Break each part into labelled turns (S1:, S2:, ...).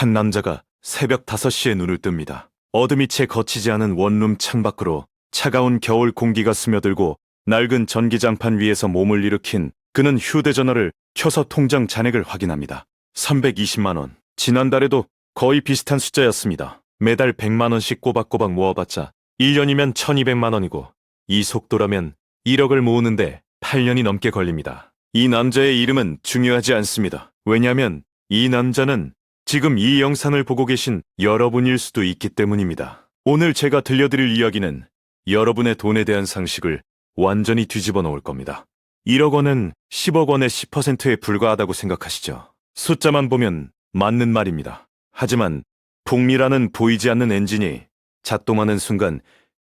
S1: 한 남자가 새벽 5시에 눈을 뜹니다. 어둠이 채 거치지 않은 원룸 창밖으로 차가운 겨울 공기가 스며들고 낡은 전기장판 위에서 몸을 일으킨 그는 휴대전화를 켜서 통장 잔액을 확인합니다. 320만 원. 지난달에도 거의 비슷한 숫자였습니다. 매달 100만 원씩 꼬박꼬박 모아봤자 1년이면 1200만 원이고 이 속도라면 1억을 모으는데 8년이 넘게 걸립니다. 이 남자의 이름은 중요하지 않습니다. 왜냐하면 이 남자는 지금 이 영상을 보고 계신 여러분일 수도 있기 때문입니다. 오늘 제가 들려드릴 이야기는 여러분의 돈에 대한 상식을 완전히 뒤집어 놓을 겁니다. 1억 원은 10억 원의 10%에 불과하다고 생각하시죠? 숫자만 보면 맞는 말입니다. 하지만 복리라는 보이지 않는 엔진이 작동하는 순간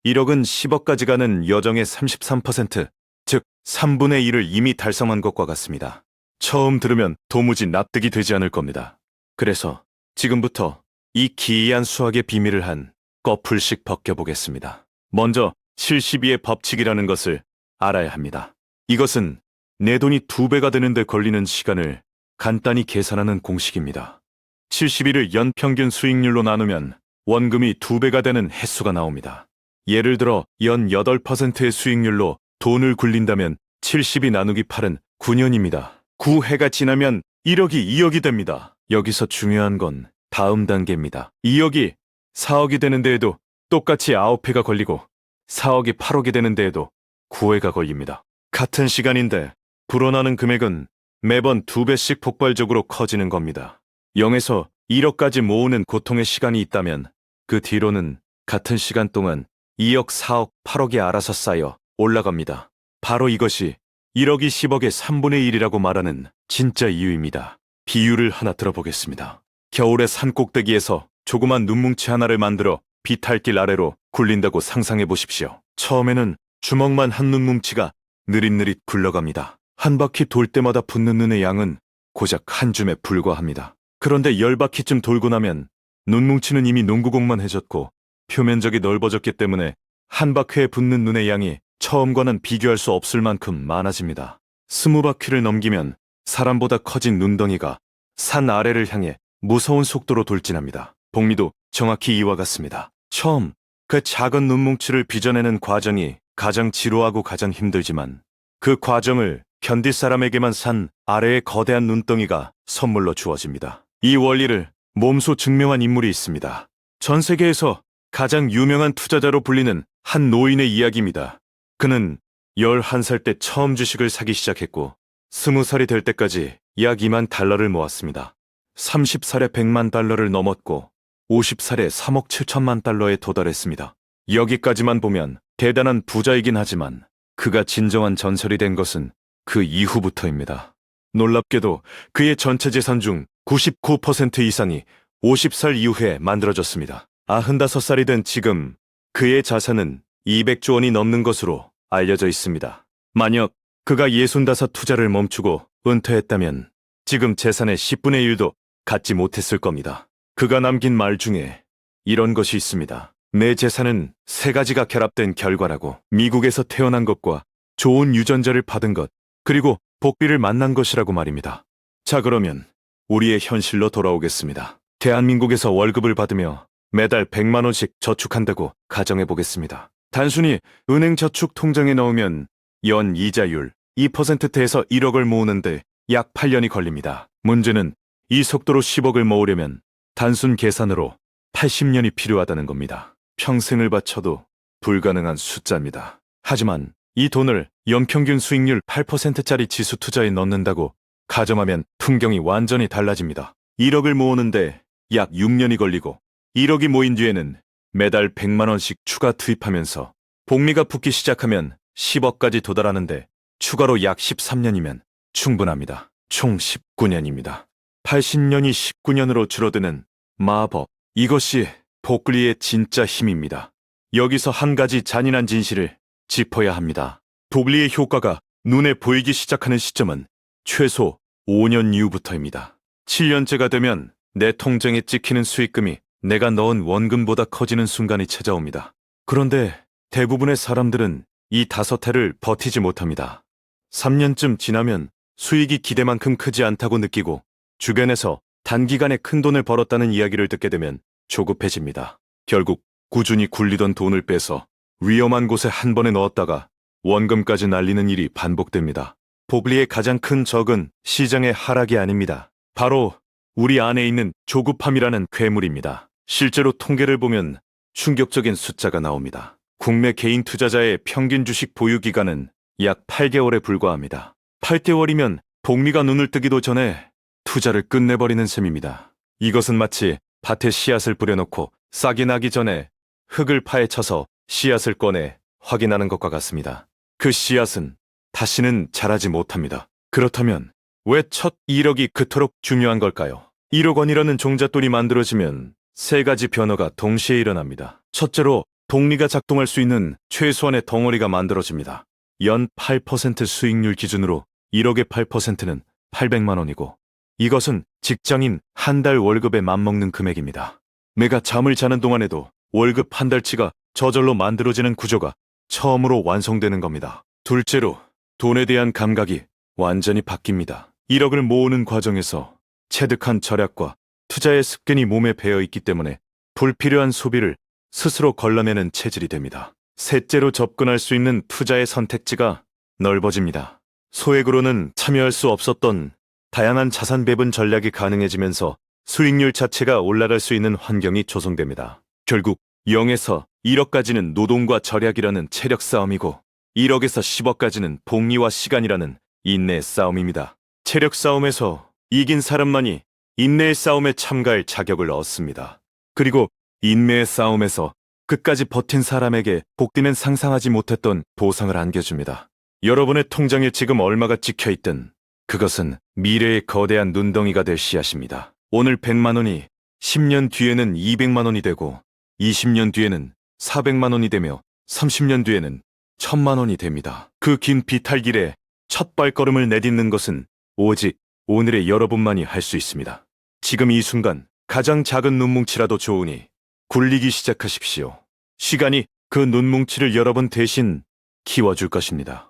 S1: 1억은 10억까지 가는 여정의 33%, 즉 3분의 1을 이미 달성한 것과 같습니다. 처음 들으면 도무지 납득이 되지 않을 겁니다. 그래서 지금부터 이 기이한 수학의 비밀을 한 꺼풀씩 벗겨보겠습니다. 먼저 72의 법칙이라는 것을 알아야 합니다. 이것은 내 돈이 2배가 되는데 걸리는 시간을 간단히 계산하는 공식입니다. 72를 연평균 수익률로 나누면 원금이 2배가 되는 횟수가 나옵니다. 예를 들어 연 8%의 수익률로 돈을 굴린다면 72 나누기 8은 9년입니다. 9해가 지나면 1억이 2억이 됩니다. 여기서 중요한 건 다음 단계입니다. 2억이 4억이 되는 데에도 똑같이 9회가 걸리고 4억이 8억이 되는 데에도 9회가 걸립니다. 같은 시간인데 불어나는 금액은 매번 2배씩 폭발적으로 커지는 겁니다. 0에서 1억까지 모으는 고통의 시간이 있다면 그 뒤로는 같은 시간 동안 2억, 4억, 8억이 알아서 쌓여 올라갑니다. 바로 이것이 1억이 10억의 3분의 1이라고 말하는 진짜 이유입니다. 비유를 하나 들어보겠습니다. 겨울의 산 꼭대기에서 조그만 눈뭉치 하나를 만들어 비탈길 아래로 굴린다고 상상해 보십시오. 처음에는 주먹만 한 눈뭉치가 느릿느릿 굴러갑니다. 한 바퀴 돌 때마다 붙는 눈의 양은 고작 한 줌에 불과합니다. 그런데 10바퀴쯤 돌고 나면 눈뭉치는 이미 농구공만 해졌고 표면적이 넓어졌기 때문에 한 바퀴에 붙는 눈의 양이 처음과는 비교할 수 없을 만큼 많아집니다. 20바퀴를 넘기면 사람보다 커진 눈덩이가 산 아래를 향해 무서운 속도로 돌진합니다. 복리도 정확히 이와 같습니다. 처음 그 작은 눈뭉치를 빚어내는 과정이 가장 지루하고 가장 힘들지만 그 과정을 견딜 사람에게만 산 아래의 거대한 눈덩이가 선물로 주어집니다. 이 원리를 몸소 증명한 인물이 있습니다. 전 세계에서 가장 유명한 투자자로 불리는 한 노인의 이야기입니다. 그는 11살 때 처음 주식을 사기 시작했고 20살이 될 때까지 약 2만 달러를 모았습니다. 30살에 100만 달러를 넘었고 50살에 3억 7천만 달러에 도달했습니다. 여기까지만 보면 대단한 부자이긴 하지만 그가 진정한 전설이 된 것은 그 이후부터입니다. 놀랍게도 그의 전체 재산 중 99% 이상이 50살 이후에 만들어졌습니다. 95살이 된 지금 그의 자산은 200조 원이 넘는 것으로 알려져 있습니다. 만약 그가 65 투자를 멈추고 은퇴했다면 지금 재산의 10분의 1도 갖지 못했을 겁니다. 그가 남긴 말 중에 이런 것이 있습니다. 내 재산은 3가지가 결합된 결과라고. 미국에서 태어난 것과 좋은 유전자를 받은 것, 그리고 복비를 만난 것이라고 말입니다. 자, 그러면 우리의 현실로 돌아오겠습니다. 대한민국에서 월급을 받으며 매달 100만 원씩 저축한다고 가정해 보겠습니다. 단순히 은행 저축 통장에 넣으면 연 이자율 2%대에서 1억을 모으는데 약 8년이 걸립니다. 문제는 이 속도로 10억을 모으려면 단순 계산으로 80년이 필요하다는 겁니다. 평생을 바쳐도 불가능한 숫자입니다. 하지만 이 돈을 연평균 수익률 8%짜리 지수 투자에 넣는다고 가정하면 풍경이 완전히 달라집니다. 1억을 모으는데 약 6년이 걸리고 1억이 모인 뒤에는 매달 100만 원씩 추가 투입하면서 복리가 붙기 시작하면 10억까지 도달하는데 추가로 약 13년이면 충분합니다. 총 19년입니다. 80년이 19년으로 줄어드는 마법. 이것이 복리의 진짜 힘입니다. 여기서 한 가지 잔인한 진실을 짚어야 합니다. 복리의 효과가 눈에 보이기 시작하는 시점은 최소 5년 이후부터입니다. 7년째가 되면 내 통장에 찍히는 수익금이 내가 넣은 원금보다 커지는 순간이 찾아옵니다. 그런데 대부분의 사람들은 이 5해를 버티지 못합니다. 3년쯤 지나면 수익이 기대만큼 크지 않다고 느끼고 주변에서 단기간에 큰 돈을 벌었다는 이야기를 듣게 되면 조급해집니다. 결국 꾸준히 굴리던 돈을 빼서 위험한 곳에 한 번에 넣었다가 원금까지 날리는 일이 반복됩니다. 복리의 가장 큰 적은 시장의 하락이 아닙니다. 바로 우리 안에 있는 조급함이라는 괴물입니다. 실제로 통계를 보면 충격적인 숫자가 나옵니다. 국내 개인 투자자의 평균 주식 보유 기간은 약 8개월에 불과합니다. 8개월이면 복리가 눈을 뜨기도 전에 투자를 끝내버리는 셈입니다. 이것은 마치 밭에 씨앗을 뿌려놓고 싹이 나기 전에 흙을 파헤쳐서 씨앗을 꺼내 확인하는 것과 같습니다. 그 씨앗은 다시는 자라지 못합니다. 그렇다면 왜 첫 1억이 그토록 중요한 걸까요? 1억 원이라는 종잣돈이 만들어지면 세 가지 변화가 동시에 일어납니다. 첫째로 복리가 작동할 수 있는 최소한의 덩어리가 만들어집니다. 연 8% 수익률 기준으로 1억의 8%는 800만 원이고 이것은 직장인 한 달 월급에 맞먹는 금액입니다. 내가 잠을 자는 동안에도 월급 한 달치가 저절로 만들어지는 구조가 처음으로 완성되는 겁니다. 둘째로 돈에 대한 감각이 완전히 바뀝니다. 1억을 모으는 과정에서 체득한 절약과 투자의 습관이 몸에 배어 있기 때문에 불필요한 소비를 스스로 걸러내는 체질이 됩니다. 셋째로 접근할 수 있는 투자의 선택지가 넓어집니다. 소액으로는 참여할 수 없었던 다양한 자산 배분 전략이 가능해지면서 수익률 자체가 올라갈 수 있는 환경이 조성됩니다. 결국 0에서 1억까지는 노동과 절약이라는 체력 싸움이고 1억에서 10억까지는 복리와 시간이라는 인내의 싸움입니다. 체력 싸움에서 이긴 사람만이 인내의 싸움에 참가할 자격을 얻습니다. 그리고 인내의 싸움에서 끝까지 버틴 사람에게 복리는 상상하지 못했던 보상을 안겨줍니다. 여러분의 통장에 지금 얼마가 찍혀있든 그것은 미래의 거대한 눈덩이가 될 씨앗입니다. 오늘 100만 원이 10년 뒤에는 200만 원이 되고 20년 뒤에는 400만 원이 되며 30년 뒤에는 1000만 원이 됩니다. 그 긴 비탈길에 첫 발걸음을 내딛는 것은 오직 오늘의 여러분만이 할 수 있습니다. 지금 이 순간 가장 작은 눈뭉치라도 좋으니 굴리기 시작하십시오. 시간이 그 눈뭉치를 여러분 대신 키워줄 것입니다.